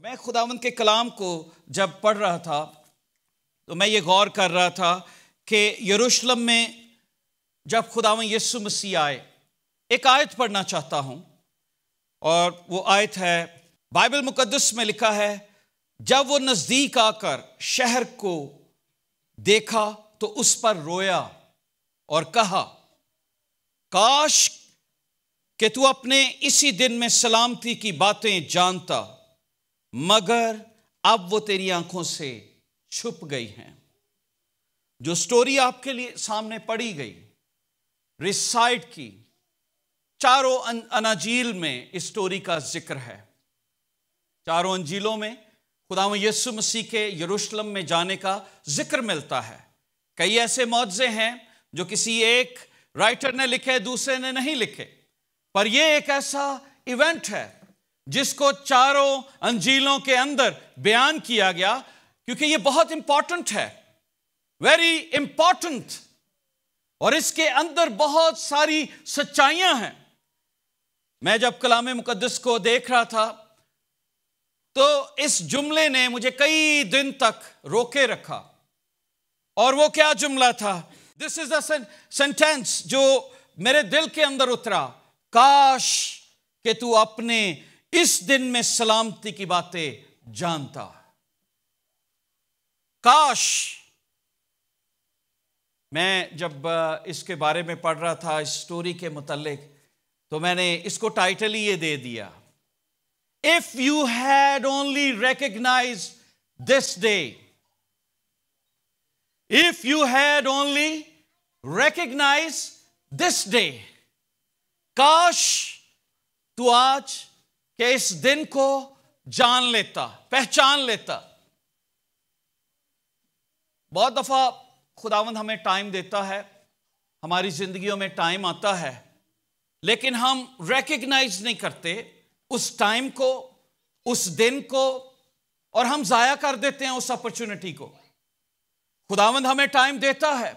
میں خداوند کے کلام کو جب پڑھ رہا تھا تو میں یہ غور کر رہا تھا کہ یروشلم میں جب خداوند یسوع مسیح آئے، ایک آیت پڑھنا چاہتا ہوں، اور وہ آیت ہے، بائبل مقدس میں لکھا ہے، جب وہ نزدیک آ کر شہر کو دیکھا تو اس پر رویا اور کہا، کاش کہ تو اپنے اسی دن میں سلامتی کی باتیں جانتا، مگر اب وہ تیری آنکھوں سے چھپ گئی ہیں۔ جو سٹوری آپ کے لیے سامنے پڑھی گئی، ریسائٹ کی، چاروں اناجیل میں اس سٹوری کا ذکر ہے۔ چاروں انجیلوں میں خداوند یسوع مسیح کے یروشلم میں جانے کا ذکر ملتا ہے۔ کئی ایسے معجزے ہیں جو کسی ایک رائٹر نے لکھے، دوسرے نے نہیں لکھے، پر یہ ایک ایسا ایونٹ ہے جس کو چاروں انجیلوں کے اندر بیان کیا گیا، کیونکہ یہ بہت امپورٹنٹ ہے، ویری امپورٹنٹ، اور اس کے اندر بہت ساری سچائیاں ہیں۔ میں جب کلام مقدس کو دیکھ رہا تھا تو اس جملے نے مجھے کئی دن تک روکے رکھا، اور وہ کیا جملہ تھا؟ دس از اے سینٹینس جو میرے دل کے اندر اترا، کاش کہ تو اپنے اس دن میں سلامتی کی باتیں جانتا۔ کاش۔ میں جب اس کے بارے میں پڑھ رہا تھا، اس سٹوری کے متعلق، تو میں نے اس کو ٹائٹل ہی یہ دے دیا، If you had only recognized this day. If you had only recognized this day. کاش تو آج کہ اس دن کو جان لیتا، پہچان لیتا۔ بہت دفعہ خداوند ہمیں ٹائم دیتا ہے، ہماری زندگیوں میں ٹائم آتا ہے، لیکن ہم ریکگنائز نہیں کرتے اس ٹائم کو، اس دن کو، اور ہم ضائع کر دیتے ہیں اس اپرچونٹی کو۔ خداوند ہمیں ٹائم دیتا ہے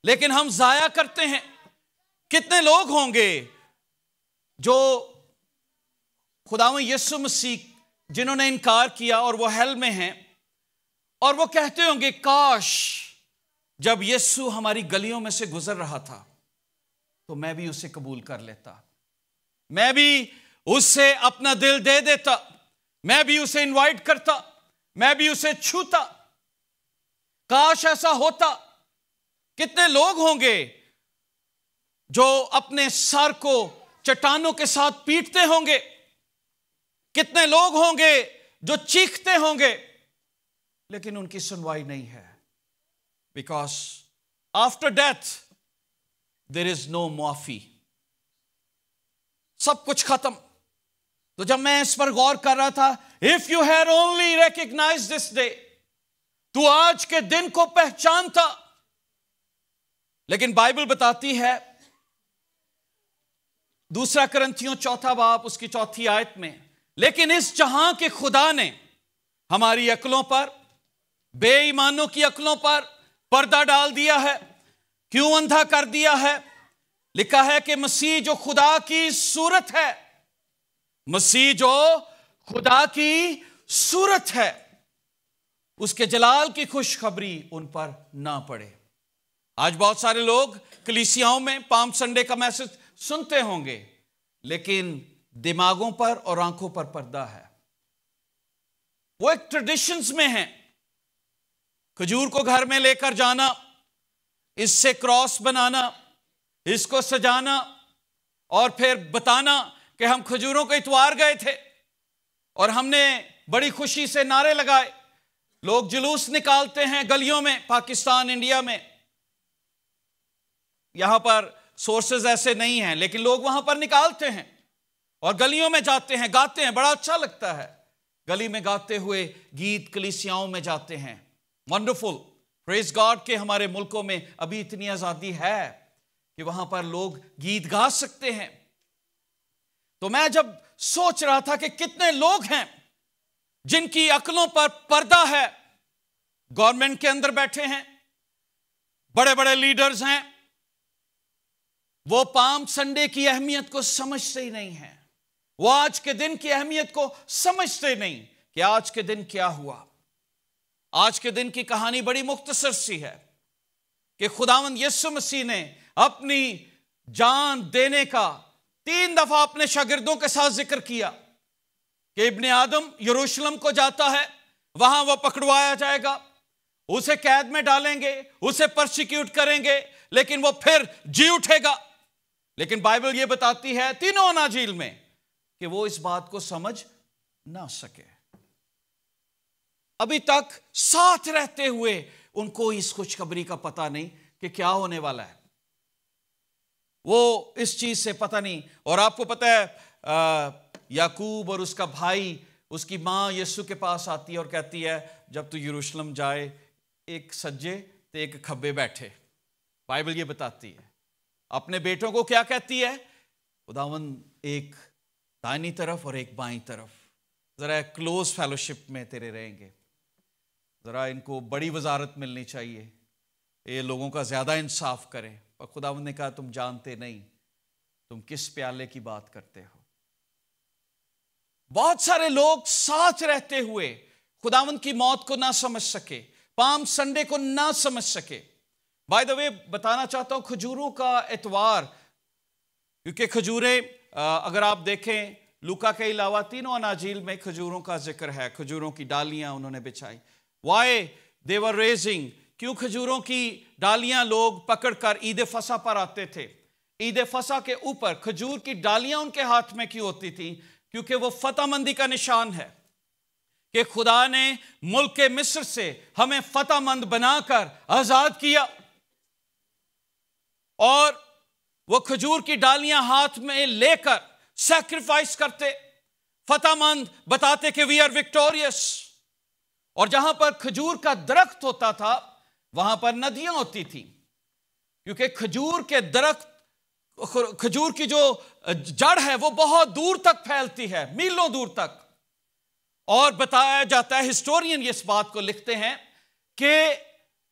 لیکن ہم ضائع کرتے ہیں۔ کتنے لوگ ہوں گے جو خداوند یسوع مسیح جنہوں نے انکار کیا اور وہ ہیل میں ہیں، اور وہ کہتے ہوں گے، کاش جب یسوع ہماری گلیوں میں سے گزر رہا تھا تو میں بھی اسے قبول کر لیتا، میں بھی اس سے اپنا دل دے دیتا، میں بھی اسے انوائٹ کرتا، میں بھی اسے چھوتا، کاش ایسا ہوتا۔ کتنے لوگ ہوں گے جو اپنے سر کو چٹانوں کے ساتھ پیٹتے ہوں گے، کتنے لوگ ہوں گے جو چیختے ہوں گے، لیکن ان کی سنوائی نہیں ہے، بیکاز آفٹر ڈیتھ دیر از نو معافی، سب کچھ ختم۔ تو جب میں اس پر غور کر رہا تھا، if you had only recognized this day، تو آج کے دن کو پہچانتا، لیکن بائبل بتاتی ہے، دوسرا کرنتھیوں 4 باب اس کی 4 آیت میں، لیکن اس جہاں کے خدا نے ہماری عقلوں پر، بے ایمانوں کی عقلوں پر پردہ ڈال دیا ہے۔ کیوں اندھا کر دیا ہے؟ لکھا ہے کہ مسیح جو خدا کی صورت ہے، مسیح جو خدا کی صورت ہے، اس کے جلال کی خوشخبری ان پر نہ پڑے۔ آج بہت سارے لوگ کلیسیاؤں میں پام سنڈے کا میسج سنتے ہوں گے، لیکن دماغوں پر اور آنکھوں پر پردہ ہے۔ وہ ایک ٹریڈیشنز میں ہیں، کھجور کو گھر میں لے کر جانا، اس سے کراس بنانا، اس کو سجانا، اور پھر بتانا کہ ہم کھجوروں کو اتوار گئے تھے اور ہم نے بڑی خوشی سے نعرے لگائے۔ لوگ جلوس نکالتے ہیں گلیوں میں، پاکستان، انڈیا میں، یہاں پر سورسز ایسے نہیں ہیں، لیکن لوگ وہاں پر نکالتے ہیں اور گلیوں میں جاتے ہیں، گاتے ہیں، بڑا اچھا لگتا ہے گلی میں گاتے ہوئے گیت، کلیسیاؤں میں جاتے ہیں، ونڈرفل، پریز گاڈ کہ ہمارے ملکوں میں ابھی اتنی آزادی ہے کہ وہاں پر لوگ گیت گا سکتے ہیں۔ تو میں جب سوچ رہا تھا کہ کتنے لوگ ہیں جن کی عقلوں پر پردہ ہے، گورنمنٹ کے اندر بیٹھے ہیں، بڑے بڑے لیڈرز ہیں، وہ پام سنڈے کی اہمیت کو سمجھتے ہی نہیں ہیں، وہ آج کے دن کی اہمیت کو سمجھتے نہیں کہ آج کے دن کیا ہوا۔ آج کے دن کی کہانی بڑی مختصر سی ہے کہ خداوند یسوع مسیح نے اپنی جان دینے کا 3 دفعہ اپنے شاگردوں کے ساتھ ذکر کیا کہ ابن آدم یروشلم کو جاتا ہے، وہاں وہ پکڑوایا جائے گا، اسے قید میں ڈالیں گے، اسے پرسیکیوٹ کریں گے، لیکن وہ پھر جی اٹھے گا۔ لیکن بائبل یہ بتاتی ہے تینوں اناجیل میں کہ وہ اس بات کو سمجھ نہ سکے۔ ابھی تک ساتھ رہتے ہوئے ان کو اس خوشخبری کا پتہ نہیں کہ کیا ہونے والا ہے، وہ اس چیز سے پتہ نہیں۔ اور آپ کو پتہ ہے یعقوب اور اس کا بھائی، اس کی ماں یسوع کے پاس آتی ہے اور کہتی ہے جب تو یروشلم جائے ایک سجے تو ایک کھبے بیٹھے۔ بائبل یہ بتاتی ہے اپنے بیٹوں کو کیا کہتی ہے، خداوند ایک دائنی طرف اور ایک بائیں طرف، ذرا کلوز فیلوشپ میں تیرے رہیں گے، ذرا ان کو بڑی وزارت ملنی چاہیے، یہ لوگوں کا زیادہ انصاف کریں۔ اور خداوند نے کہا تم جانتے نہیں تم کس پیالے کی بات کرتے ہو۔ بہت سارے لوگ ساتھ رہتے ہوئے خداوند کی موت کو نہ سمجھ سکے، پام سنڈے کو نہ سمجھ سکے۔ بائی دا وے بتانا چاہتا ہوں کھجوروں کا اتوار، کیونکہ کھجوریں اگر آپ دیکھیں لوکا کے علاوہ تینوں اناجیل میں کھجوروں کا ذکر ہے، کھجوروں کی ڈالیاں انہوں نے بچھائی۔ وائی دے ور ریزنگ، کیوں کھجوروں کی ڈالیاں لوگ پکڑ کر عید فصح پر آتے تھے؟ عید فصح کے اوپر کھجور کی ڈالیاں ان کے ہاتھ میں کیوں ہوتی تھیں؟ کیونکہ وہ فتح مندی کا نشان ہے کہ خدا نے ملک مصر سے ہمیں فتح مند بنا کر آزاد کیا، اور وہ کھجور کی ڈالیاں ہاتھ میں لے کر سیکریفائس کرتے، فتح مند بتاتے کہ وی آر وکٹوریس۔ اور جہاں پر کھجور کا درخت ہوتا تھا وہاں پر ندیاں ہوتی تھیں، کیونکہ کھجور کے درخت، کھجور کی جو جڑ ہے وہ بہت دور تک پھیلتی ہے، میلوں دور تک۔ اور بتایا جاتا ہے، ہسٹورین یہ اس بات کو لکھتے ہیں کہ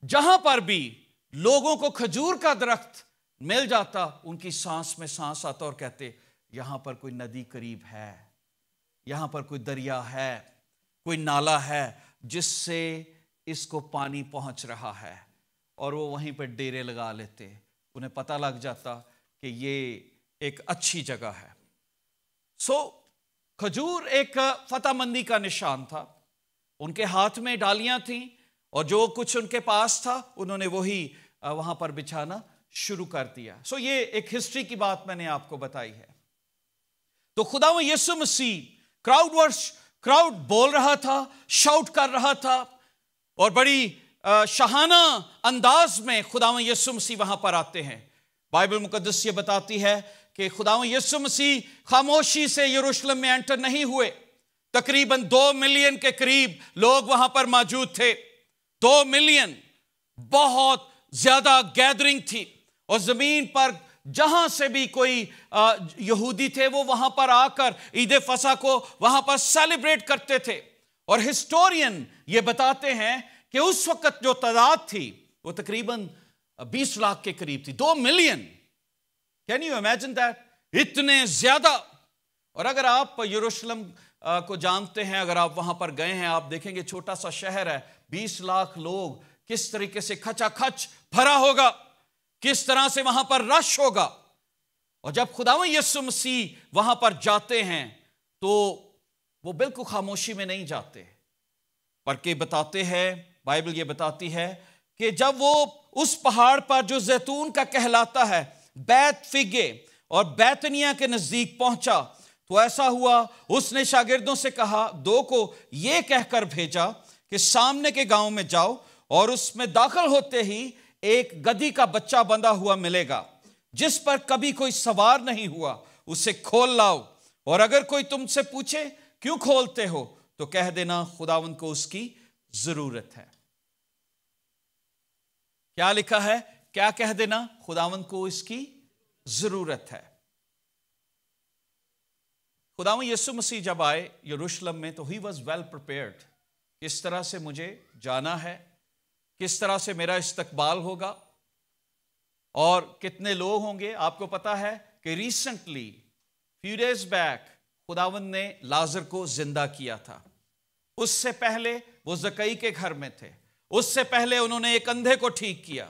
جہاں پر بھی لوگوں کو کھجور کا درخت مل جاتا ان کی سانس میں سانس آتا اور کہتے یہاں پر کوئی ندی قریب ہے، یہاں پر کوئی دریا ہے، کوئی نالا ہے جس سے اس کو پانی پہنچ رہا ہے، اور وہ وہیں پہ ڈیرے لگا لیتے، انہیں پتہ لگ جاتا کہ یہ ایک اچھی جگہ ہے۔ کھجور ایک فتح مندی کا نشان تھا، ان کے ہاتھ میں ڈالیاں تھیں اور جو کچھ ان کے پاس تھا انہوں نے وہی وہاں پر بچھانا شروع کر دیا۔ یہ ایک ہسٹری کی بات میں نے آپ کو بتائی ہے۔ تو خداوند یسوع مسیح کراؤڈ بول رہا تھا، شاؤٹ کر رہا تھا، اور بڑی شاہانہ انداز میں خداوند یسوع مسیح وہاں پر آتے ہیں۔ بائبل مقدس یہ بتاتی ہے کہ خداوند یسوع مسیح خاموشی سے یروشلم میں انٹر نہیں ہوئے، تقریباً 2 ملین کے قریب لوگ وہاں پر موجود تھے۔ 2 ملین، بہت زیادہ گیدرنگ تھی، اور زمین پر جہاں سے بھی کوئی یہودی تھے وہ وہاں پر آ کر عید فصح کو وہاں پر سیلیبریٹ کرتے تھے۔ اور ہسٹورین یہ بتاتے ہیں کہ اس وقت جو تعداد تھی وہ تقریباً 20 لاکھ کے قریب تھی۔ 2 million, can you imagine that? اتنے زیادہ۔ اور اگر آپ یروشلم کو جانتے ہیں، اگر آپ وہاں پر گئے ہیں، آپ دیکھیں گے چھوٹا سا شہر ہے، 20 لاکھ لوگ کس طریقے سے کھچا کھچ بھرا ہوگا، کس طرح سے وہاں پر رش ہوگا۔ اور جب خداوند یسوع مسیح وہاں پر جاتے ہیں تو وہ بالکل خاموشی میں نہیں جاتے، بلکہ بتاتے ہیں، بائبل یہ بتاتی ہے کہ جب وہ اس پہاڑ پر جو زیتون کا کہلاتا ہے، بیت فگے اور بیتنیا کے نزدیک پہنچا، تو ایسا ہوا اس نے شاگردوں سے کہا، 2 کو یہ کہہ کر بھیجا کہ سامنے کے گاؤں میں جاؤ اور اس میں داخل ہوتے ہی ایک گدھی کا بچہ بندھا ہوا ملے گا جس پر کبھی کوئی سوار نہیں ہوا، اسے کھول لاؤ، اور اگر کوئی تم سے پوچھے کیوں کھولتے ہو تو کہہ دینا خداوند کو اس کی ضرورت ہے۔ کیا لکھا ہے؟ کیا کہہ دینا؟ خداوند کو اس کی ضرورت ہے۔ خداوند یسوع مسیح جب آئے یروشلم میں تو ہی واز ویل پریپیئرڈ، کس طرح سے مجھے جانا ہے، کس طرح سے میرا استقبال ہوگا، اور کتنے لوگ ہوں گے۔ آپ کو پتا ہے کہ ریسنٹلی فیو ڈیز بیک خداوند نے لازر کو زندہ کیا تھا، اس سے پہلے وہ زکئی کے گھر میں تھے، اس سے پہلے انہوں نے ایک اندھے کو ٹھیک کیا،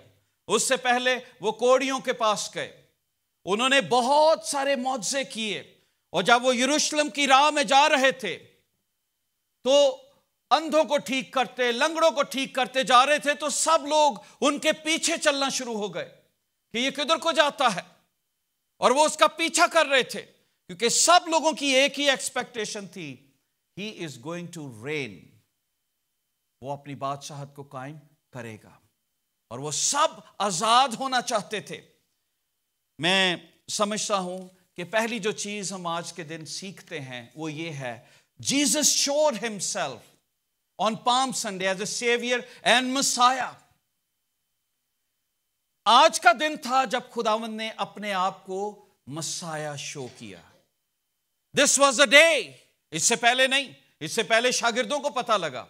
اس سے پہلے وہ کوڑیوں کے پاس گئے، انہوں نے بہت سارے معجزے کیے، اور جب وہ یروشلم کی راہ میں جا رہے تھے تو اندھوں کو ٹھیک کرتے، لنگڑوں کو ٹھیک کرتے جا رہے تھے، تو سب لوگ ان کے پیچھے چلنا شروع ہو گئے کہ یہ کدھر کو جاتا ہے، اور وہ اس کا پیچھا کر رہے تھے، کیونکہ سب لوگوں کی ایک ہی ایکسپیکٹیشن تھی، ہی از گوئنگ ٹو رین، وہ اپنی بادشاہت کو قائم کرے گا، اور وہ سب آزاد ہونا چاہتے تھے۔ میں سمجھتا ہوں کہ پہلی جو چیز ہم آج کے دن سیکھتے ہیں وہ یہ ہے، Jesus showed himself on Palm Sunday as a savior and Messiah۔ آج کا دن تھا جب خداوند نے اپنے آپ کو مسایہ شو کیا۔ This was the day، اس سے پہلے نہیں، اس سے پہلے شاگردوں کو پتہ لگا،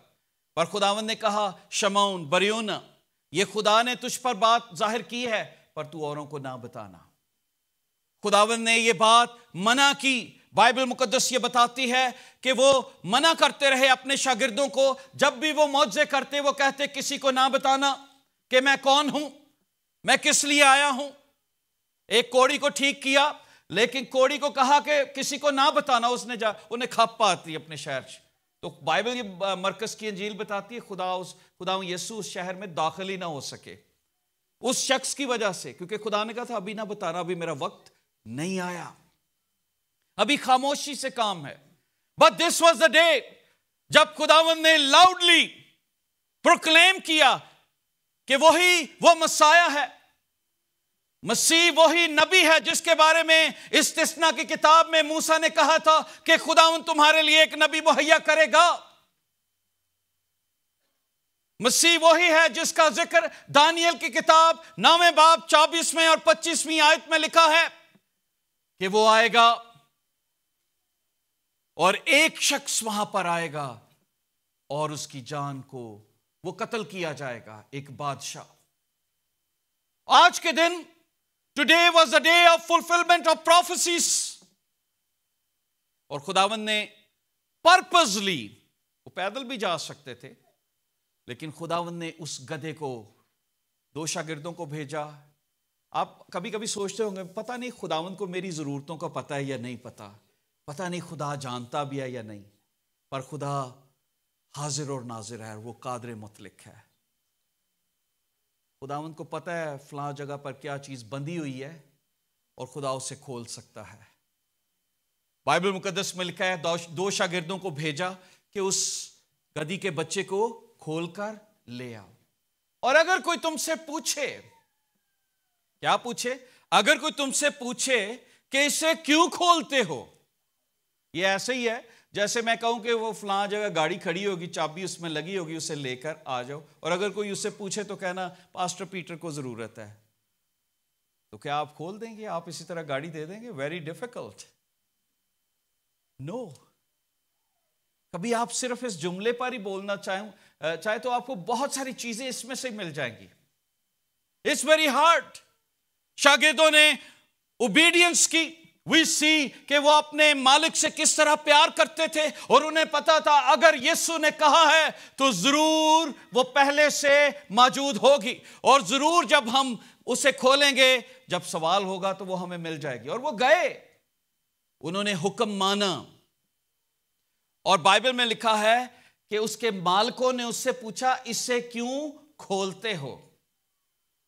پر خداوند نے کہا، شمعون بریونا، یہ خدا نے تجھ پر بات ظاہر کی ہے، پر تو اوروں کو نہ بتانا۔ خداوند نے یہ بات منع کی۔ بائبل مقدس یہ بتاتی ہے کہ وہ منع کرتے رہے اپنے شاگردوں کو، جب بھی وہ معجزے کرتے وہ کہتے کسی کو نہ بتانا کہ میں کون ہوں، میں کس لیے آیا ہوں۔ ایک کوڑی کو ٹھیک کیا، لیکن کوڑی کو کہا کہ کسی کو نہ بتانا، اس نے انہیں کھپ پاتی اپنے شہر سے۔ تو بائبل کی مرکز کی انجیل بتاتی ہے خدا یسوع اس شہر میں داخل ہی نہ ہو سکے اس شخص کی وجہ سے، کیونکہ خدا نے کہا تھا ابھی نہ بتانا، ابھی میرا وقت نہیں آیا، ابھی خاموشی سے کام ہے۔ But this was the day جب خداوند نے لاؤڈلی پروکلیم کیا کہ وہی وہ مسایہ ہے، مسیح وہی نبی ہے جس کے بارے میں استثنا کی کتاب میں موسیٰ نے کہا تھا کہ خداوند تمہارے لیے ایک نبی مہیا کرے گا۔ مسیح وہی ہے جس کا ذکر دانیل کی کتاب 9 باب 24 اور 25 آیت میں لکھا ہے کہ وہ آئے گا اور ایک شخص وہاں پر آئے گا اور اس کی جان کو وہ قتل کیا جائے گا، ایک بادشاہ۔ آج کے دن today was the day of fulfillment of prophecies، اور خداوند نے purposely، وہ پیدل بھی جا سکتے تھے، لیکن خداوند نے اس گدھے کو 2 شاگردوں کو بھیجا۔ آپ کبھی کبھی سوچتے ہوں گے پتہ نہیں خداوند کو میری ضرورتوں کا پتہ ہے یا نہیں پتہ نہیں خدا جانتا بھی ہے یا نہیں، پر خدا حاضر اور ناظر ہے، وہ قادر مطلق ہے۔ خداوند کو پتہ ہے فلاں جگہ پر کیا چیز بندھی ہوئی ہے، اور خدا اسے کھول سکتا ہے۔ بائبل مقدس میں لکھا ہے 2 شاگردوں کو بھیجا کہ اس گدھی کے بچے کو کھول کر لے آؤ، اور اگر کوئی تم سے پوچھے، کیا پوچھے؟ اگر کوئی تم سے پوچھے کہ اسے کیوں کھولتے ہو، یہ ایسے ہی ہے جیسے میں کہوں کہ وہ فلاں جگہ گاڑی کھڑی ہوگی، چابی اس میں لگی ہوگی، اسے لے کر آ جاؤ، اور اگر کوئی اسے پوچھے تو کہنا پاسٹر پیٹر کو ضرورت ہے، تو کیا آپ کھول دیں گے؟ آپ اسی طرح گاڑی دے دیں گے؟ ویری ڈیفیکلٹ، نو۔ کبھی آپ صرف اس جملے پر ہی بولنا چاہے تو آپ کو بہت ساری چیزیں اس میں سے مل جائیں گی۔ It's very hard. شاگردوں نے اوبیڈینس کی، we see کہ وہ اپنے مالک سے کس طرح پیار کرتے تھے، اور انہیں پتا تھا اگر یسوع نے کہا ہے تو ضرور وہ پہلے سے موجود ہوگی، اور ضرور جب ہم اسے کھولیں گے، جب سوال ہوگا تو وہ ہمیں مل جائے گی۔ اور وہ گئے، انہوں نے حکم مانا، اور بائبل میں لکھا ہے کہ اس کے مالکوں نے اس سے پوچھا اسے کیوں کھولتے ہو،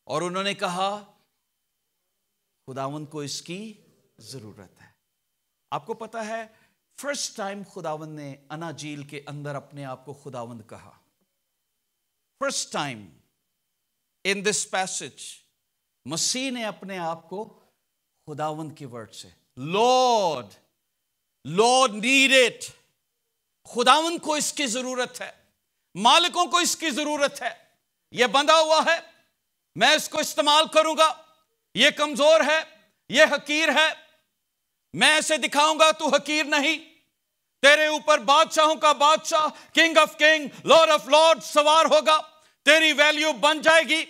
اور انہوں نے کہا خداوند کو اس کی ضرورت ہے۔ آپ کو پتا ہے فرسٹ ٹائم خداوند نے اناجیل کے اندر اپنے آپ کو خداوند کہا، فرسٹ ٹائم ان دس پیسج مسیح نے اپنے آپ کو خداوند کی ورڈ سے لارڈ نیڈ اٹ، خداوند کو اس کی ضرورت ہے، مالکوں کو اس کی ضرورت ہے، یہ بندھا ہوا ہے، میں اس کو استعمال کروں گا، یہ کمزور ہے، یہ حقیر ہے، میں اسے دکھاؤں گا تو حقیر نہیں، تیرے اوپر بادشاہوں کا بادشاہ، king of king, lord of lord سوار ہوگا، تیری ویلیو بن جائے گی۔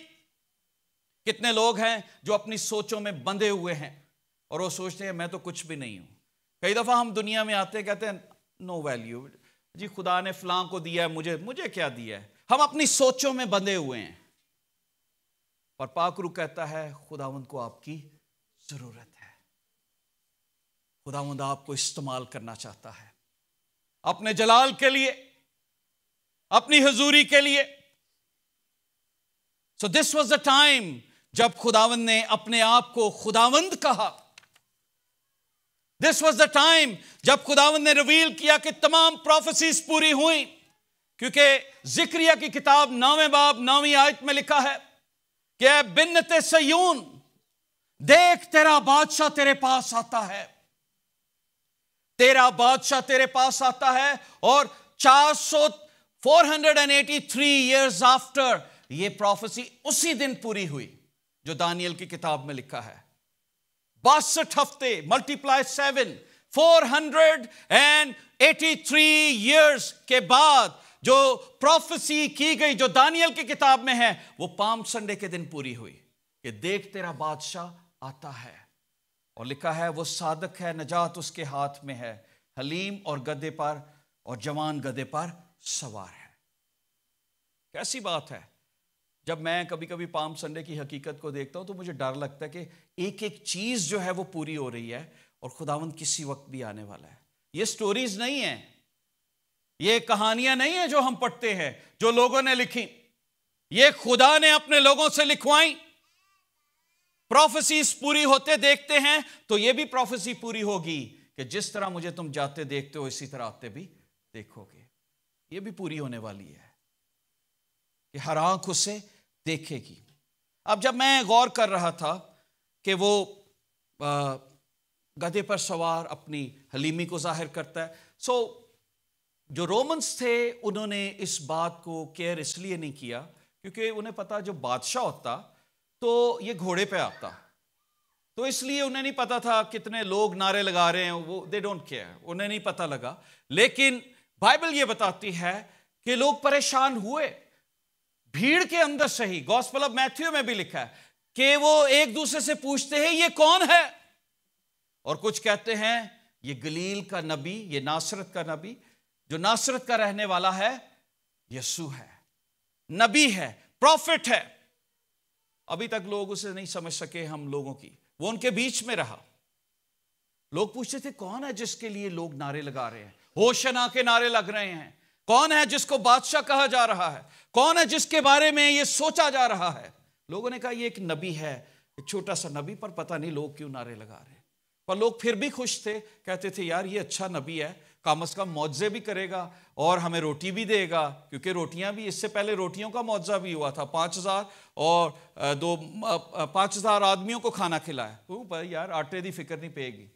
کتنے لوگ ہیں جو اپنی سوچوں میں بندھے ہوئے ہیں اور وہ سوچتے ہیں میں تو کچھ بھی نہیں ہوں۔ کئی دفعہ ہم دنیا میں آتے کہتے ہیں نو ویلیو، جی خدا نے فلاں کو دیا ہے، مجھے کیا دیا ہے. ہم اپنی سوچوں میں بندھے ہوئے ہیں. اور پاک روح کہتا ہے خداوند کو آپ کی ضرورت ہے. خداوند آپ کو استعمال کرنا چاہتا ہے اپنے جلال کے لیے، اپنی حضوری کے لیے. So this was the time جب خداوند نے اپنے آپ کو خداوند کہا. This was the time جب خداوند نے ریویل کیا کہ تمام پروفیسیز پوری ہوئیں. کیونکہ زکریا کی کتاب 9 باب 9 آیت میں لکھا ہے کہ اے بنت سیون، دیکھ تیرا بادشاہ تیرے پاس آتا ہے. تیرا بادشاہ تیرے پاس آتا ہے. اور 483 years after یہ پروفیسی اسی دن پوری ہوئی جو دانیل کی کتاب میں لکھا ہے. 62 ہفتے ملٹیپلائی 7، 483 years کے بعد جو پروفیسی کی گئی جو دانیل کی کتاب میں ہے وہ پام سنڈے کے دن پوری ہوئی کہ دیکھ تیرا بادشاہ آتا ہے. اور لکھا ہے وہ صادق ہے، نجات اس کے ہاتھ میں ہے، حلیم اور گدھے پر اور جوان گدھے پر سوار ہے. کیسی بات ہے. جب میں کبھی کبھی پام سنڈے کی حقیقت کو دیکھتا ہوں تو مجھے ڈر لگتا ہے کہ ایک ایک چیز جو ہے وہ پوری ہو رہی ہے اور خداوند کسی وقت بھی آنے والا ہے. یہ سٹوریز نہیں ہیں، یہ کہانیاں نہیں ہیں جو ہم پڑھتے ہیں جو لوگوں نے لکھی. یہ خدا نے اپنے لوگوں سے لکھوائیں. پروفیسیز پوری ہوتے دیکھتے ہیں تو یہ بھی پروفیسی پوری ہوگی کہ جس طرح مجھے تم جاتے دیکھتے ہو اسی طرح آتے بھی دیکھو گے. یہ بھی پوری ہونے والی ہے کہ ہر آنکھ اسے دیکھے گی. اب جب میں غور کر رہا تھا کہ وہ گدھے پر سوار اپنی حلیمی کو ظاہر کرتا ہے، جو رومنز تھے انہوں نے اس بات کو کیئر اس لیے نہیں کیا کیونکہ انہیں پتا جو بادشاہ ہوتا تو یہ گھوڑے پہ آتا، تو اس لیے انہیں نہیں پتا تھا کتنے لوگ نعرے لگا رہے ہیں، وہ they don't care، انہیں نہیں پتا لگا. لیکن بائبل یہ بتاتی ہے کہ لوگ پریشان ہوئے بھیڑ کے اندر سے ہی. گوسپل آف میتھیو میں بھی لکھا ہے کہ وہ ایک دوسرے سے پوچھتے ہیں یہ کون ہے، اور کچھ کہتے ہیں یہ گلیل کا نبی، یہ ناصرت کا نبی جو ناصرت کا رہنے والا ہے یسوع ہے، نبی ہے، پروفٹ ہے. ابھی تک لوگ اسے نہیں سمجھ سکے ہم لوگوں کی. وہ ان کے بیچ میں رہا. لوگ پوچھتے تھے کون ہے جس کے لیے لوگ نعرے لگا رہے ہیں، ہوشنا کے نعرے لگ رہے ہیں، کون ہے جس کو بادشاہ کہا جا رہا ہے، کون ہے جس کے بارے میں یہ سوچا جا رہا ہے. لوگوں نے کہا یہ ایک نبی ہے، ایک چھوٹا سا نبی، پر پتہ نہیں لوگ کیوں نعرے لگا رہے ہیں. پر لوگ پھر بھی خوش تھے، کہتے تھے یار یہ اچھا نبی ہے، کم از کم معجزے بھی کرے گا اور ہمیں روٹی بھی دے گا. کیونکہ روٹیاں بھی، اس سے پہلے روٹیوں کا معجزہ بھی ہوا تھا، 5000 اور 5000 آدمیوں کو کھانا کھلایا. بھائی یار آٹے دی فکر نہیں پے گی،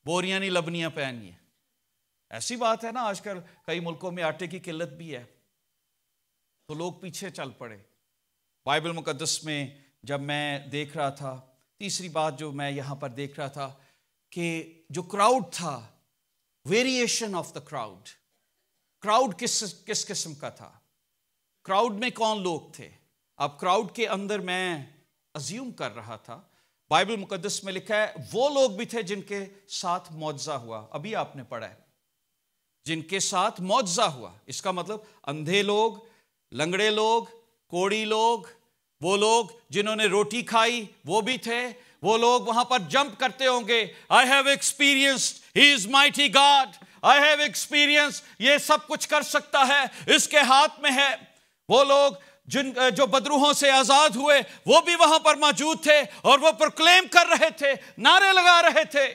بوریاں نہیں لبنیاں پہن گی. ایسی بات ہے نا، آج کل کئی ملکوں میں آٹے کی قلت بھی ہے تو لوگ پیچھے چل پڑے. بائبل مقدس میں جب میں دیکھ رہا تھا، تیسری بات جو میں یہاں پر دیکھ رہا تھا کہ جو کراؤڈ تھا، variation of the crowd. Crowd کس قسم کا تھا، کراؤڈ میں کون لوگ تھے. اب کراؤڈ کے اندر میں ازیوم کر رہا تھا، بائبل مقدس میں لکھا ہے وہ لوگ بھی تھے جن کے ساتھ معجزہ ہوا. ابھی آپ نے پڑھا ہے جن کے ساتھ معجزہ ہوا، اس کا مطلب اندھے لوگ، لنگڑے لوگ، کوڑی لوگ، وہ لوگ جنہوں نے روٹی کھائی وہ بھی تھے. وہ لوگ وہاں پر جمپ کرتے ہوں گے، I have experienced He is mighty God, I have experienced یہ سب کچھ کر سکتا ہے، اس کے ہاتھ میں ہے. وہ لوگ جو بدروحوں سے آزاد ہوئے وہ بھی وہاں پر موجود تھے اور وہ پروکلیم کر رہے تھے، نعرے لگا رہے تھے.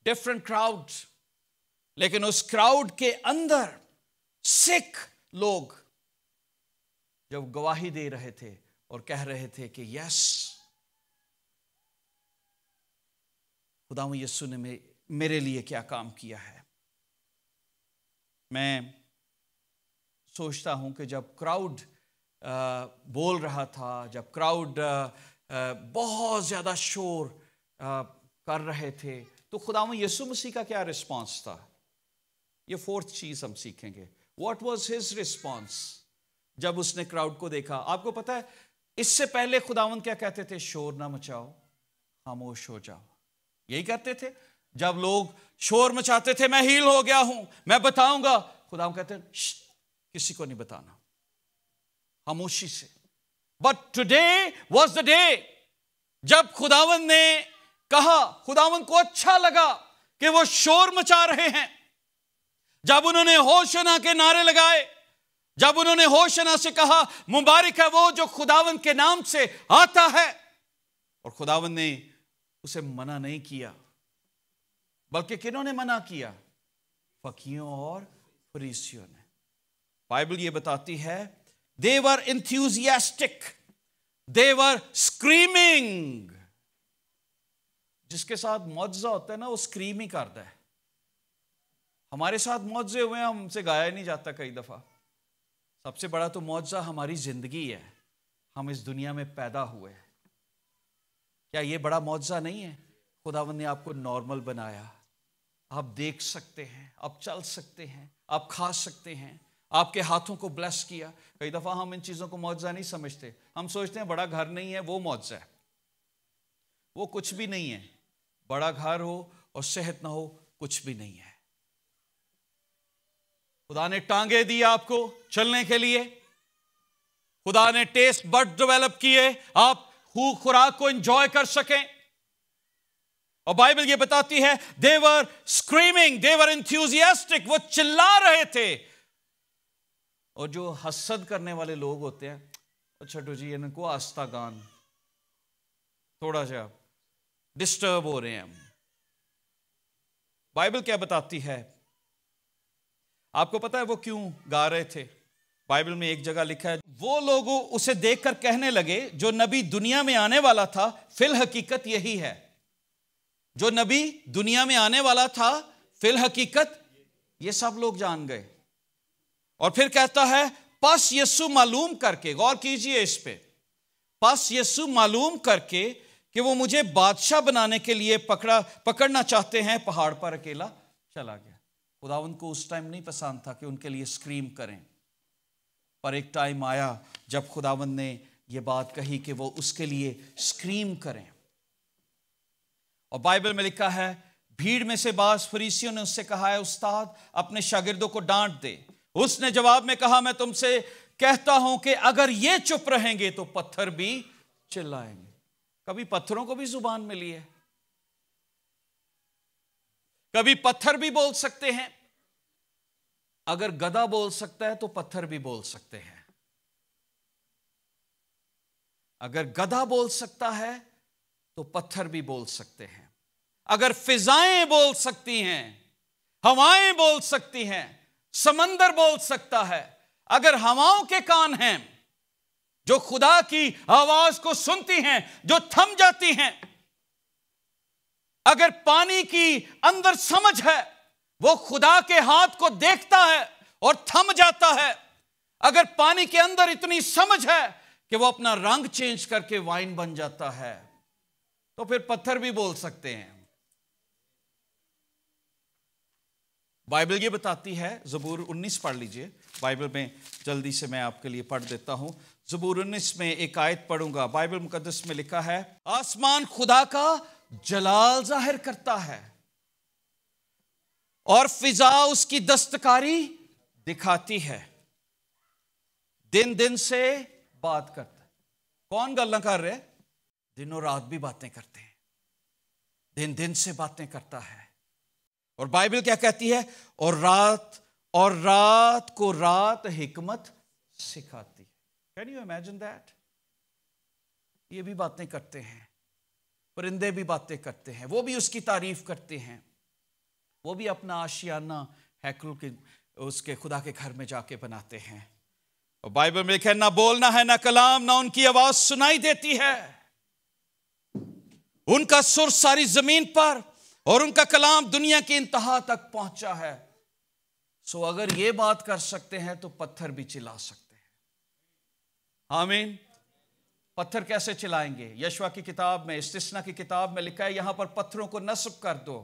Different crowd. لیکن اس کراؤڈ کے اندر سکھ لوگ جب گواہی دے رہے تھے اور کہہ رہے تھے کہ یس، خداوند یسوع نے میرے لیے کیا کام کیا ہے. میں سوچتا ہوں کہ جب کراؤڈ بول رہا تھا، جب کراؤڈ بہت زیادہ شور کر رہے تھے تو خداوند یسوع مسیح کا کیا رسپانس تھا. یہ فورتھ چیز ہم سیکھیں گے. واٹ واز ہز رسپانس جب اس نے کراؤڈ کو دیکھا. آپ کو پتا ہے اس سے پہلے خداوند کیا کہتے تھے؟ شور نہ مچاؤ، خاموش ہو جاؤ. یہی کہتے تھے. جب لوگ شور مچاتے تھے میں ہیل ہو گیا ہوں, میں بتاؤں گا, خدا کہتے ہیں کسی کو نہیں بتانا, خاموشی سے. But today was the day جب خداوند نے کہا, خداوند کو اچھا لگا کہ وہ شور مچا رہے ہیں. جب انہوں نے ہوشنا کے نعرے لگائے, جب انہوں نے ہوشنا سے کہا مبارک ہے وہ جو خداوند کے نام سے آتا ہے, اور خداوند نے اسے منع نہیں کیا, بلکہ کنہوں نے منع کیا؟ فقیوں اور فریسیوں نے. بائبل یہ بتاتی ہے they were enthusiastic, they were screaming. جس کے ساتھ معجزہ ہوتا ہے نا وہ اسکریم ہی کرتا ہے. ہمارے ساتھ معجزے ہوئے ہیں, ہم سے گایا نہیں جاتا کئی دفعہ. سب سے بڑا تو معجزہ ہماری زندگی ہے, ہم اس دنیا میں پیدا ہوئے. کیا یہ بڑا معجزہ نہیں ہے؟ خداوند نے آپ کو نارمل بنایا, آپ دیکھ سکتے ہیں, آپ چل سکتے ہیں, آپ کھا سکتے ہیں, آپ کے ہاتھوں کو بلیس کیا. کئی دفعہ ہم ان چیزوں کو معجزہ نہیں سمجھتے, ہم سوچتے ہیں بڑا گھر نہیں ہے وہ معجزہ ہے. وہ کچھ بھی نہیں ہے. بڑا گھر ہو اور صحت نہ ہو کچھ بھی نہیں ہے. خدا نے ٹانگیں دی آپ کو چلنے کے لیے, خدا نے ٹیسٹ بڈ ڈیولپ کیے آپ خوراک کو انجوائے کر سکیں. اور بائبل یہ بتاتی ہے they were screaming, they were enthusiastic, وہ چلا رہے تھے. اور جو حسد کرنے والے لوگ ہوتے ہیں, چھٹو جی ان کو آستہ گان, تھوڑا سا ڈسٹرب ہو رہے ہیں. بائبل کیا بتاتی ہے؟ آپ کو پتا ہے وہ کیوں گا رہے تھے؟ بائبل میں ایک جگہ لکھا ہے وہ لوگ اسے دیکھ کر کہنے لگے جو نبی دنیا میں آنے والا تھا فی الحقیقت یہی ہے. جو نبی دنیا میں آنے والا تھا فی الحقیقت یہ سب لوگ جان گئے. اور پھر کہتا ہے پس یسوع معلوم کر کے, غور کیجئے اس پہ, پس یسوع معلوم کر کے کہ وہ مجھے بادشاہ بنانے کے لیے پکڑنا چاہتے ہیں, پہاڑ پر اکیلا چلا گیا. خداوند کو اس ٹائم نہیں پسند تھا کہ ان کے لیے سکریم کریں, پر ایک ٹائم آیا جب خداوند نے یہ بات کہی کہ وہ اس کے لیے سکریم کریں. اور بائبل میں لکھا ہے بھیڑ میں سے بعض فریسیوں نے اس سے کہا ہے استاد اپنے شاگردوں کو ڈانٹ دے. اس نے جواب میں کہا میں تم سے کہتا ہوں کہ اگر یہ چپ رہیں گے تو پتھر بھی چلائیں گے. کبھی پتھروں کو بھی زبان ملی ہے, کبھی پتھر بھی بول سکتے ہیں. اگر گدھا بول سکتا ہے تو پتھر بھی بول سکتے ہیں. اگر گدھا بول سکتا ہے تو پتھر بھی بول سکتے ہیں. اگر فضائیں بول سکتی ہیں, ہوائیں بول سکتی ہیں, سمندر بول سکتا ہے, اگر ہواؤں کے کان ہیں جو خدا کی آواز کو سنتی ہیں, جو تھم جاتی ہیں, اگر پانی کی اندر سمجھ ہے وہ خدا کے ہاتھ کو دیکھتا ہے اور تھم جاتا ہے, اگر پانی کے اندر اتنی سمجھ ہے کہ وہ اپنا رنگ چینج کر کے وائن بن جاتا ہے, تو پھر پتھر بھی بول سکتے ہیں. بائبل یہ بتاتی ہے, زبور 19 پڑھ لیجئے, بائبل میں جلدی سے میں آپ کے لیے پڑھ دیتا ہوں. زبور 19 میں ایک آیت پڑھوں گا. بائبل مقدس میں لکھا ہے آسمان خدا کا جلال ظاہر کرتا ہے اور فضا اس کی دستکاری دکھاتی ہے. دن دن سے بات کرتا ہے. کون گلاں کر رہے؟ دنوں رات بھی باتیں کرتے ہیں, دن دن سے باتیں کرتا ہے. اور بائبل کیا کہتی ہے؟ اور رات کو رات حکمت سکھاتی ہے. Can you imagine that? یہ بھی باتیں کرتے ہیں, پرندے بھی باتیں کرتے ہیں, وہ بھی اس کی تعریف کرتے ہیں, وہ بھی اپنا آشیانہ ہیکل کے اس کے خدا کے گھر میں جا کے بناتے ہیں. اور بائبل میں لکھا ہے نہ بولنا ہے نہ کلام, نہ ان کی آواز سنائی دیتی ہے. ان کا سر ساری زمین پر اور ان کا کلام دنیا کی انتہا تک پہنچا ہے. سو اگر یہ بات کر سکتے ہیں تو پتھر بھی چلا سکتے ہیں. آمین. پتھر کیسے چلائیں گے؟ یشوع کی کتاب میں, استثنا کی کتاب میں لکھا ہے یہاں پر پتھروں کو نصب کر دو,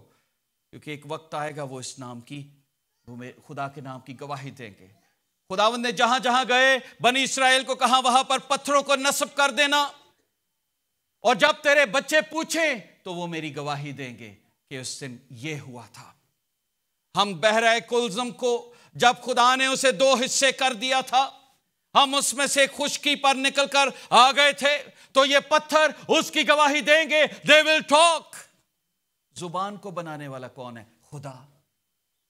کیونکہ ایک وقت آئے گا وہ اس نام کی, خدا کے نام کی گواہی دیں گے. خداوند نے جہاں جہاں گئے بنی اسرائیل کو کہا وہاں پر پتھروں کو نصب کر دینا, اور جب تیرے بچے پوچھیں تو وہ میری گواہی دیں گے. کہ اس دن یہ ہوا تھا. ہم بحرہ کلزم کو جب خدا نے اسے 2 حصے کر دیا تھا، ہم اس میں سے خشکی پر نکل کر آ گئے تھے، تو یہ پتھر اس کی گواہی دیں گے. they will talk. زبان کو بنانے والا کون ہے؟ خدا.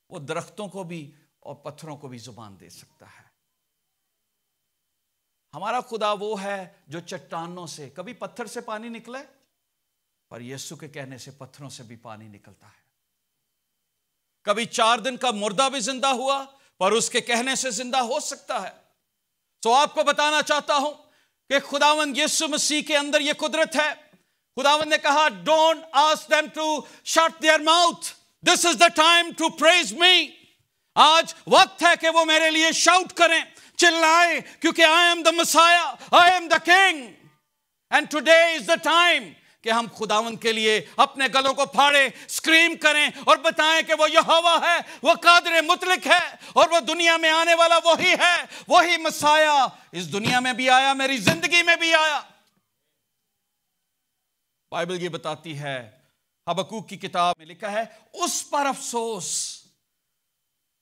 وہ درختوں کو بھی اور پتھروں کو بھی زبان دے سکتا ہے. ہمارا خدا وہ ہے جو چٹانوں سے، کبھی پتھر سے پانی نکلے، پر یسوع کے کہنے سے پتھروں سے بھی پانی نکلتا ہے. کبھی 4 دن کا مردہ بھی زندہ ہوا، پر اس کے کہنے سے زندہ ہو سکتا ہے. تو آپ کو بتانا چاہتا ہوں کہ خداوند یسوع مسیح کے اندر یہ قدرت ہے. خداوند نے کہا don't ask them to shut their mouth. This is the time to praise me. آج وقت ہے کہ وہ میرے لیے شاؤٹ کریں، چلائیں، کیونکہ I am the Messiah, I am the King. And today is the time کہ ہم خداوند کے لیے اپنے گلوں کو پھاڑیں، سکریم کریں اور بتائیں کہ وہ یہوہ ہے، وہ قادر مطلق ہے، اور وہ دنیا میں آنے والا وہی ہے، وہی مسیح اس دنیا میں بھی آیا، میری زندگی میں بھی آیا. بائبل یہ بتاتی ہے، حبقوق کی کتاب میں لکھا ہے، اس پر افسوس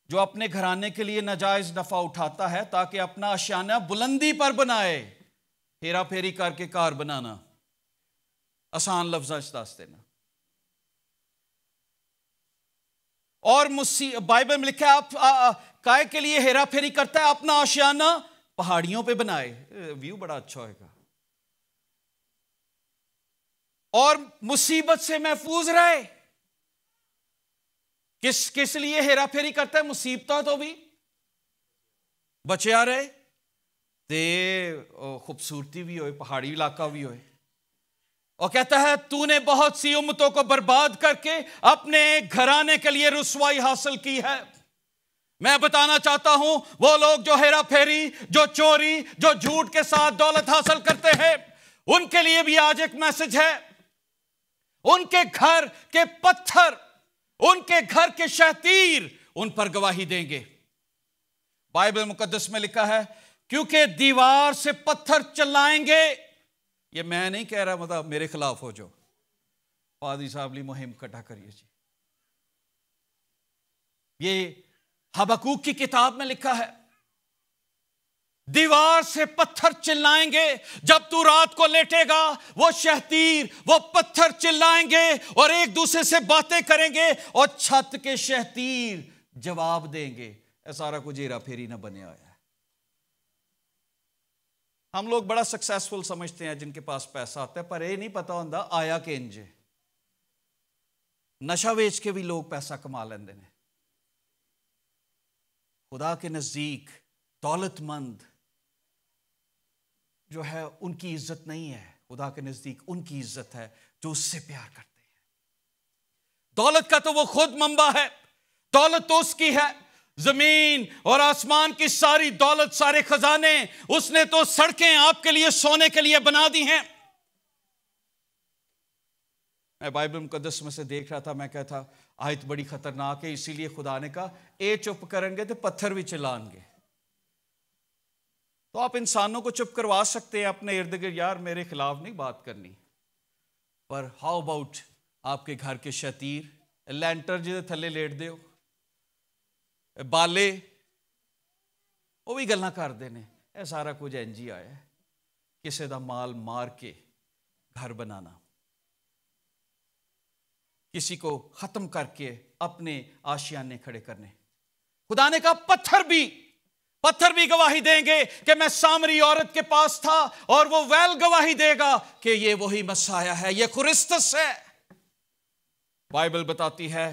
جو اپنے گھرانے کے لیے ناجائز نفع اٹھاتا ہے تاکہ اپنا آشیانہ بلندی پر بنائے. ہیرا پھیری کر کے کار بنانا آسان لفظ دست دینا. اور بائبل میں لکھا ہے کائے کے لیے ہیرا پھیری کرتا ہے، اپنا آشیانہ پہاڑیوں پہ بنائے. ویو بڑا اچھا ہوئے گا. اور مصیبت سے محفوظ رہے. کس لیے ہیرا پھیری کرتا ہے؟ مصیبتوں تو بھی بچیا رہے، تے خوبصورتی بھی ہوئے، پہاڑی علاقہ بھی ہوئے. اور کہتا ہے تو نے بہت سی امتوں کو برباد کر کے اپنے گھرانے کے لیے رسوائی حاصل کی ہے. میں بتانا چاہتا ہوں وہ لوگ جو ہیرا پھیری، جو چوری، جو جھوٹ کے ساتھ دولت حاصل کرتے ہیں، ان کے لیے بھی آج ایک میسج ہے. ان کے گھر کے پتھر، ان کے گھر کے شہتیر ان پر گواہی دیں گے. بائبل مقدس میں لکھا ہے کیونکہ دیوار سے پتھر چلائیں گے. یہ میں نہیں کہہ رہا مطلب میرے خلاف ہو جو پادری صاحب لی مہم کٹا کریے جی. یہ حبقوق کی کتاب میں لکھا ہے دیوار سے پتھر چلائیں گے. جب تو رات کو لیٹے گا وہ شہتیر، وہ پتھر چلائیں گے اور ایک دوسرے سے باتیں کریں گے اور چھت کے شہتیر جواب دیں گے. سارا کچھ ہیرا پھیری نہ بنے آیا. ہم لوگ بڑا سکسیسفل سمجھتے ہیں جن کے پاس پیسہ آتا ہے، پر یہ نہیں پتا ہوندا آیا کہ انجے. نشہ بیچ کے بھی لوگ پیسہ کما لیندے نے. خدا کے نزدیک دولت مند جو ہے ان کی عزت نہیں ہے. خدا کے نزدیک ان کی عزت ہے جو اس سے پیار کرتے ہیں. دولت کا تو وہ خود منبع ہے، دولت تو اس کی ہے. زمین اور آسمان کی ساری دولت، سارے خزانے اس نے تو سڑکیں آپ کے لیے سونے کے لیے بنا دی ہیں. میں بائبل مقدس میں سے دیکھ رہا تھا، میں کہتا آیت بڑی خطرناک ہے، اسی لیے خدا نے کہا اے چپ کریں گے تو پتھر بھی چلائیں گے. تو آپ انسانوں کو چپ کروا سکتے ہیں اپنے ارد گرد، یار میرے خلاف نہیں بات کرنی، پر ہاؤ اباؤٹ آپ کے گھر کے شتیر لینٹر جدے تھلے لیٹ دیو، بالے وہ بھی گلاں کر دینے. اے سارا کچھ انجی آیا ہے، کسے دا مال مار کے گھر بنانا، کسی کو ختم کر کے اپنے آشیانے کھڑے کرنے. خدا نے کہا پتھر بھی گواہی دیں گے کہ میں سامری عورت کے پاس تھا، اور وہ ویل گواہی دے گا کہ یہ وہی مسیح ہے، یہ کرسٹس ہے. بائبل بتاتی ہے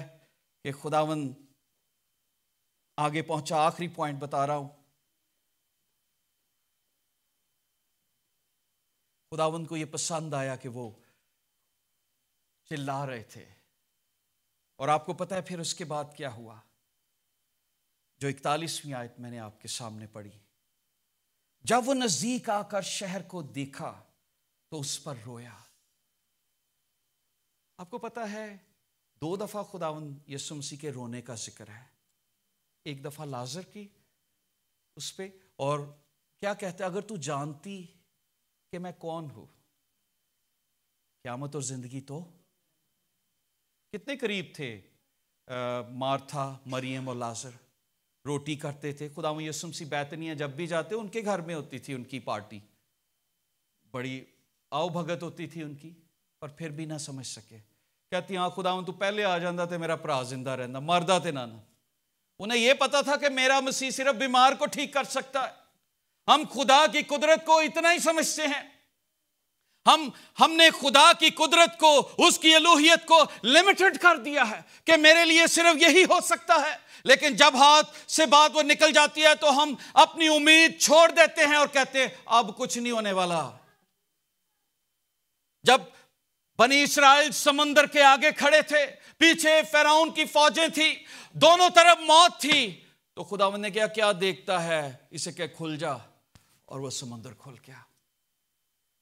کہ خداوند آگے پہنچا. آخری پوائنٹ بتا رہا ہوں. خداوند کو یہ پسند آیا کہ وہ چلا رہے تھے. اور آپ کو پتا ہے پھر اس کے بعد کیا ہوا؟ جو 41ویں آیت میں نے آپ کے سامنے پڑھی. جب وہ نزدیک آ کر شہر کو دیکھا تو اس پر رویا. آپ کو پتا ہے 2 دفعہ خداوند یسوع مسیح کے رونے کا ذکر ہے. ایک دفعہ لازر کی اس پہ، اور کیا کہتے ہیں اگر تو جانتی کہ میں کون ہوں، قیامت اور زندگی تو کتنے قریب تھے مارتھا، مریم اور لازر، روٹی کرتے تھے. خداوند یسوع مسیح بیتنیہ جب بھی جاتے ان کے گھر میں ہوتی تھی ان کی پارٹی، بڑی آؤ بھگت ہوتی تھی ان کی، پر پھر بھی نہ سمجھ سکے. کہتی ہاں خداوند تو پہلے آ جاندہ تے میرا پرا زندہ رہندا، مردہ تے نہ. انہیں یہ پتا تھا کہ میرا مسیح صرف بیمار کو ٹھیک کر سکتا ہے. ہم خدا کی قدرت کو اتنا ہی سمجھتے ہیں، ہم نے خدا کی قدرت کو، اس کی الوہیت کو لیمیٹڈ کر دیا ہے کہ میرے لیے صرف یہی ہو سکتا ہے. لیکن جب ہاتھ سے بات وہ نکل جاتی ہے تو ہم اپنی امید چھوڑ دیتے ہیں اور کہتے ہیں اب کچھ نہیں ہونے والا. جب بنی اسرائیل سمندر کے آگے کھڑے تھے، پیچھے فرعون کی فوجیں تھی، دونوں طرف موت تھی، تو خداوند نے کیا دیکھتا ہے، اسے کہ کھل جا، اور وہ سمندر کھل گیا.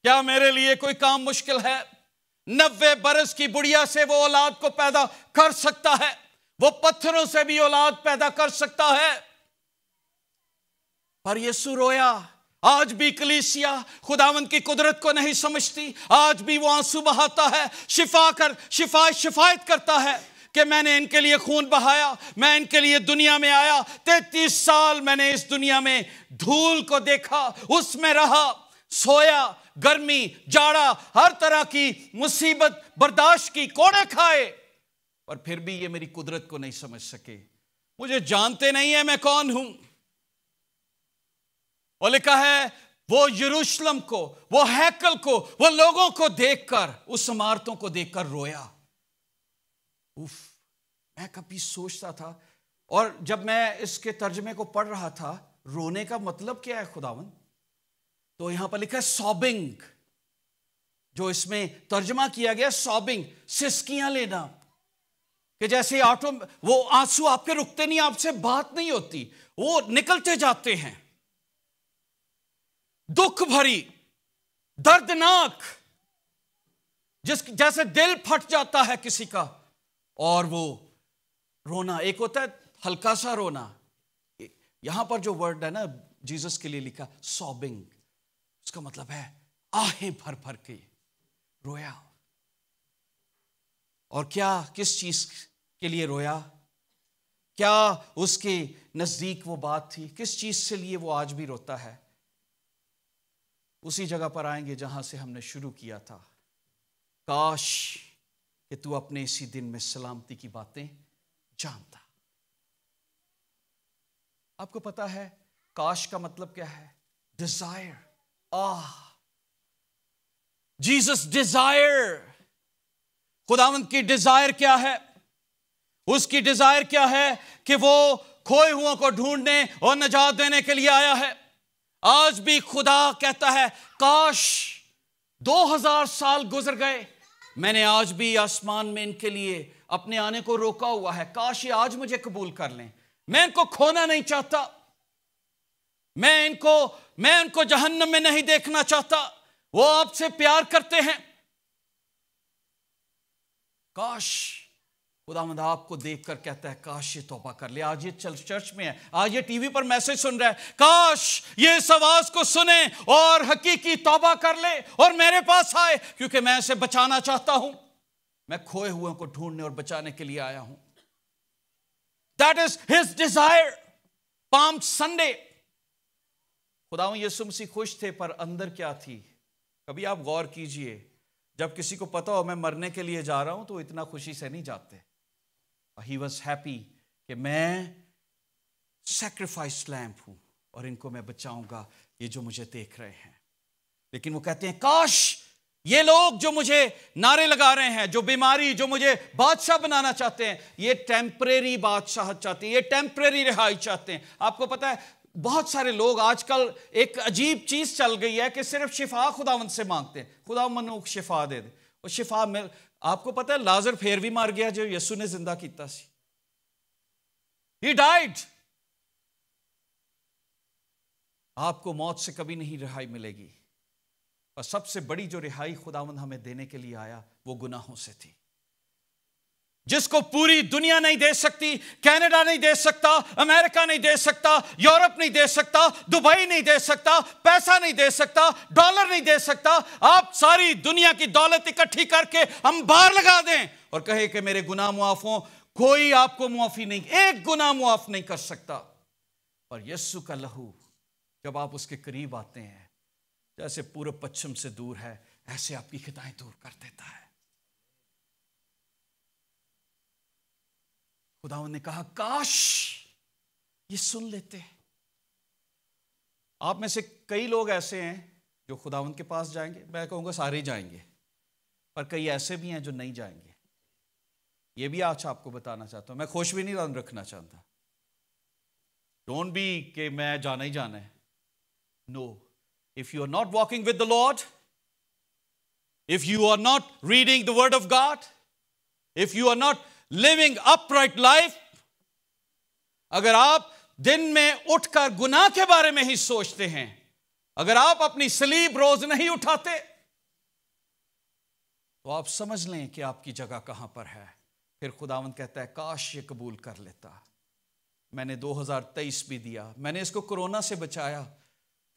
کیا میرے لیے کوئی کام مشکل ہے؟ 90 برس کی بڑھیا سے وہ اولاد کو پیدا کر سکتا ہے، وہ پتھروں سے بھی اولاد پیدا کر سکتا ہے. پر یسوع رویا. آج بھی کلیسیا خداوند کی قدرت کو نہیں سمجھتی. آج بھی وہ آنسو بہاتا ہے، شفایت کرتا ہے کہ میں نے ان کے لیے خون بہایا، میں ان کے لیے دنیا میں آیا، 33 سال میں نے اس دنیا میں دھول کو دیکھا، اس میں رہا، سویا، گرمی، جاڑا، ہر طرح کی مصیبت برداشت کی، کوڑے کھائے، پر پھر بھی یہ میری قدرت کو نہیں سمجھ سکے. مجھے جانتے نہیں ہیں میں کون ہوں. اور لکھا ہے وہ یروشلم کو، وہ ہیکل کو، وہ لوگوں کو دیکھ کر، اس عمارتوں کو دیکھ کر رویا. میں کبھی سوچتا تھا، اور جب میں اس کے ترجمے کو پڑھ رہا تھا، رونے کا مطلب کیا ہے خداوند؟ تو یہاں پر لکھا ہے سابنگ، جو اس میں ترجمہ کیا گیا سابنگ، سسکیاں لینا، کہ جیسے وہ آنسو آپ کے رکتے نہیں، آپ سے بات نہیں ہوتی، وہ نکلتے جاتے ہیں. دکھ بھری، دردناک، جیسے دل پھٹ جاتا ہے کسی کا، اور وہ رونا. ایک ہوتا ہے ہلکا سا رونا، یہاں پر جو ورڈ ہے نا جیسس کے لیے لکھا سابنگ، اس کا مطلب ہے آہیں بھر بھر کے رویا. اور کیا، کس چیز کے لیے رویا؟ کیا اس کے نزدیک وہ بات تھی؟ کس چیز سے لیے وہ آج بھی روتا ہے؟ اسی جگہ پر آئیں گے جہاں سے ہم نے شروع کیا تھا. کاش کہ تو اپنے اسی دن میں سلامتی کی باتیں جانتا. آپ کو پتا ہے کاش کا مطلب کیا ہے؟ ڈیزائر. Jesus Dzire. خداوند کی ڈیزائر کیا ہے؟ اس کی ڈیزائر کیا ہے؟ کہ وہ کھوئے ہوا کو ڈھونڈنے اور نجات دینے کے لیے آیا ہے. آج بھی خدا کہتا ہے کاش 2000 سال گزر گئے، میں نے آج بھی آسمان میں ان کے لیے اپنے آنے کو روکا ہوا ہے. کاش یہ آج مجھے قبول کر لیں. میں ان کو کھونا نہیں چاہتا، میں ان کو جہنم میں نہیں دیکھنا چاہتا. وہ آپ سے پیار کرتے ہیں. کاش خداوند آپ کو دیکھ کر کہتا ہے کاش یہ توبہ کر لے. آج یہ چرچ میں ہے، آج یہ ٹی وی پر میسج سن رہا ہے، کاش یہ اس آواز کو سنے اور حقیقی توبہ کر لے اور میرے پاس آئے، کیونکہ میں اسے بچانا چاہتا ہوں. میں کھوئے ہوئے کو ڈھونڈنے اور بچانے کے لیے آیا ہوں. That is his desire. Palm Sunday خداوند یسوع مسیح خوش تھے، پر اندر کیا تھی؟ کبھی آپ غور کیجئے، جب کسی کو پتا ہو میں مرنے کے لیے جا رہا ہوں تو اتنا خوشی سے نہیں جاتے. He was happy کہ میں sacrifice lamb ہوں اور ان کو میں بچاؤں گا، یہ جو مجھے دیکھ رہے ہیں. لیکن وہ کہتے ہیں کاش یہ لوگ جو مجھے نعرے لگا رہے ہیں، جو بیماری، جو مجھے بادشاہ بنانا چاہتے ہیں، یہ ٹیمپریری بادشاہت چاہتے ہیں، یہ ٹیمپریری رہائی چاہتے ہیں. آپ کو پتا ہے بہت سارے لوگ آج کل ایک عجیب چیز چل گئی ہے کہ صرف شفا خداوند سے مانگتے ہیں، خداوند منو شفا دے دے. اور شفا میں آپ کو پتا ہے لازر پھر بھی مر گیا جو یسوع نے زندہ کیتا سی. He died. آپ کو موت سے کبھی نہیں رہائی ملے گی. اور سب سے بڑی جو رہائی خداوند ہمیں دینے کے لیے آیا وہ گناہوں سے تھی، جس کو پوری دنیا نہیں دے سکتی. کینیڈا نہیں دے سکتا، امریکہ نہیں دے سکتا، یورپ نہیں دے سکتا، دبئی نہیں دے سکتا، پیسہ نہیں دے سکتا، ڈالر نہیں دے سکتا. آپ ساری دنیا کی دولت اکٹھی کر کے انبار لگا دیں، اور کہے کہ میرے گناہ معاف ہوں، کوئی آپ کو معافی نہیں، ایک گناہ معاف نہیں کر سکتا۔ اور یسوع کا لہو جب آپ اس کے قریب آتے ہیں، جیسے پورب پچھم سے دور ہے، ایسے آپ کی خطائیں دور کر دیتا ہے۔ خداوند نے کہا کاش یہ سن لیتے۔ آپ میں سے کئی لوگ ایسے ہیں جو خداوند کے پاس جائیں گے، میں کہوں گا سارے ہی جائیں گے، پر کئی ایسے بھی ہیں جو نہیں جائیں گے۔ یہ بھی آج آپ کو بتانا چاہتا ہوں، میں خوش بھی نہیں رکھنا چاہتا۔ ڈونٹ بی کہ میں جانا ہی جانا ہے۔ نو، if you are not walking with the Lord, if you are not reading the word of God, if you are not living upright life, اگر آپ دن میں اٹھ کر گناہ کے بارے میں ہی سوچتے ہیں، اگر آپ اپنی صلیب روز نہیں اٹھاتے، تو آپ سمجھ لیں کہ آپ کی جگہ کہاں پر ہے۔ پھر خداوند کہتا ہے کاش یہ قبول کر لیتا۔ میں نے 2023 بھی دیا، میں نے اس کو کورونا سے بچایا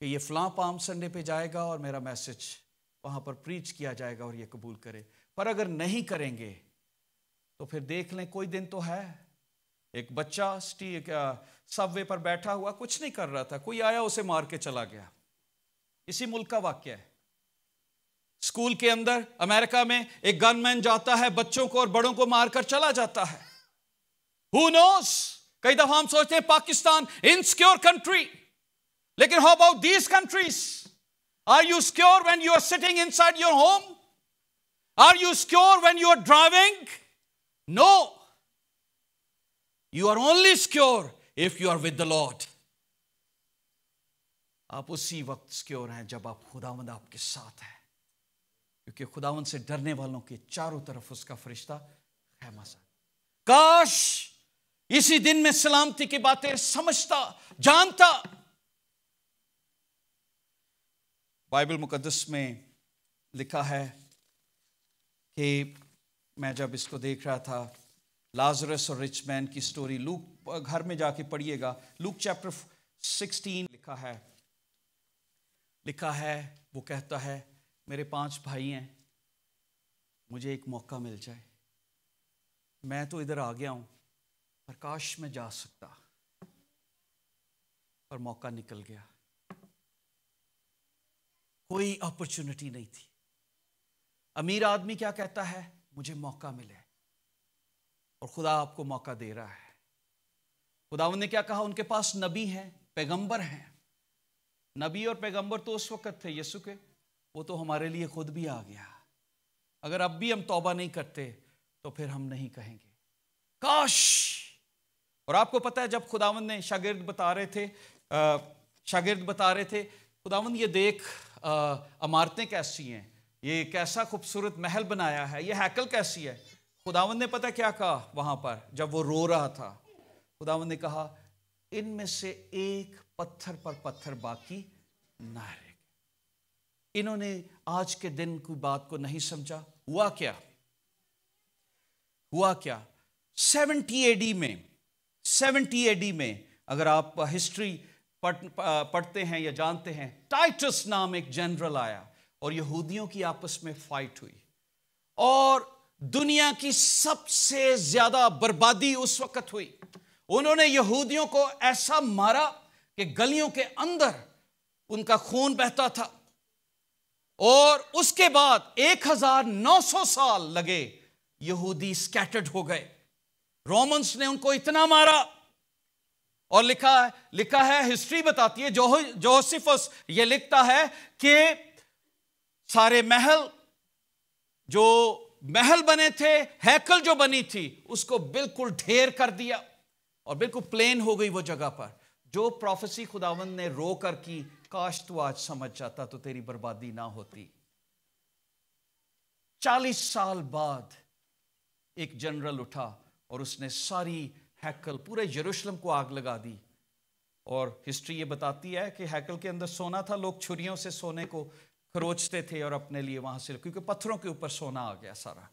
کہ یہ فلاں پام سنڈے پہ جائے گا اور میرا میسج وہاں پر پریچ کیا جائے گا اور یہ قبول کرے۔ پر اگر نہیں کریں گے تو پھر دیکھ لیں کوئی دن تو ہے، ایک بچہ سب وے پر بیٹھا ہوا کچھ نہیں کر رہا تھا، کوئی آیا اسے مار کے چلا گیا۔ اسی ملک کا واقعہ ہے۔ اسکول کے اندر امریکہ میں ایک گن مین جاتا ہے، بچوں کو اور بڑوں کو مار کر چلا جاتا ہے۔ Who knows؟ کئی دفعہ ہم سوچتے ہیں پاکستان انسیکیور کنٹری، لیکن how about these countries? Are you secure when you are sitting inside your home? Are you secure when you are driving? No. You are only secure if you are with the Lord. آپ اسی وقت secure ہیں جب آپ خداوند آپ کے ساتھ ہے، کیونکہ خداوند سے ڈرنے والوں کے چاروں طرف اس کا فرشتہ خیمہ سا۔ کاش اسی دن میں سلامتی کی باتیں سمجھتا، جانتا۔ بائبل مقدس میں لکھا ہے کہ میں جب اس کو دیکھ رہا تھا، لازرس اور رچ مین کی سٹوری، لوک گھر میں جا کے پڑھیے گا، لوک چیپٹر 16 لکھا ہے وہ کہتا ہے میرے 5 بھائی ہیں، مجھے ایک موقع مل جائے، میں تو ادھر آ گیا ہوں پر کاش میں جا سکتا، پر موقع نکل گیا، کوئی اپرچونٹی نہیں تھی۔ امیر آدمی کیا کہتا ہے؟ مجھے موقع ملے، اور خدا آپ کو موقع دے رہا ہے۔ خداوند نے کیا کہا؟ ان کے پاس نبی ہیں، پیغمبر ہیں۔ نبی اور پیغمبر تو اس وقت تھے یسوع کے، وہ تو ہمارے لیے خود بھی آ گیا۔ اگر اب بھی ہم توبہ نہیں کرتے تو پھر ہم نہیں کہیں گے کاش۔ اور آپ کو پتہ ہے جب خداوند نے شاگرد بتا رہے تھے خداوند یہ دیکھ عمارتیں کیسی ہیں، یہ کیسا خوبصورت محل بنایا ہے، یہ ہیکل کیسی ہے۔ خداوند نے پتہ کیا کہا وہاں پر جب وہ رو رہا تھا؟ خداوند نے کہا ان میں سے ایک پتھر پر پتھر باقی نہ رہے گا۔ انہوں نے آج کے دن کی بات کو نہیں سمجھا۔ ہوا کیا 70 AD میں اگر آپ ہسٹری پڑھتے ہیں یا جانتے ہیں، ٹائٹس نام ایک جنرل آیا اور یہودیوں کی آپس میں فائٹ ہوئی، اور دنیا کی سب سے زیادہ بربادی اس وقت ہوئی۔ انہوں نے یہودیوں کو ایسا مارا کہ گلیوں کے اندر ان کا خون بہتا تھا، اور اس کے بعد 1900 سال لگے، یہودی سکیٹرڈ ہو گئے۔ رومنز نے ان کو اتنا مارا، اور لکھا ہے، ہسٹری بتاتی ہے، جوسفس یہ لکھتا ہے کہ سارے محل بنے تھے، ہیکل جو بنی تھی اس کو بالکل ڈھیر کر دیا اور بالکل پلین ہو گئی وہ جگہ پر۔ جو پروفیسی خداوند نے رو کر کی، کاش تو آج سمجھ جاتا تو تیری بربادی نہ ہوتی۔ 40 سال بعد ایک جنرل اٹھا اور اس نے ساری ہیکل، پورے یروشلم کو آگ لگا دی، اور ہسٹری یہ بتاتی ہے کہ ہیکل کے اندر سونا تھا، لوگ چھریوں سے سونے کو کھروچتے تھے اور اپنے لیے وہاں سے، کیونکہ پتھروں کے اوپر سونا آ گیا سارا۔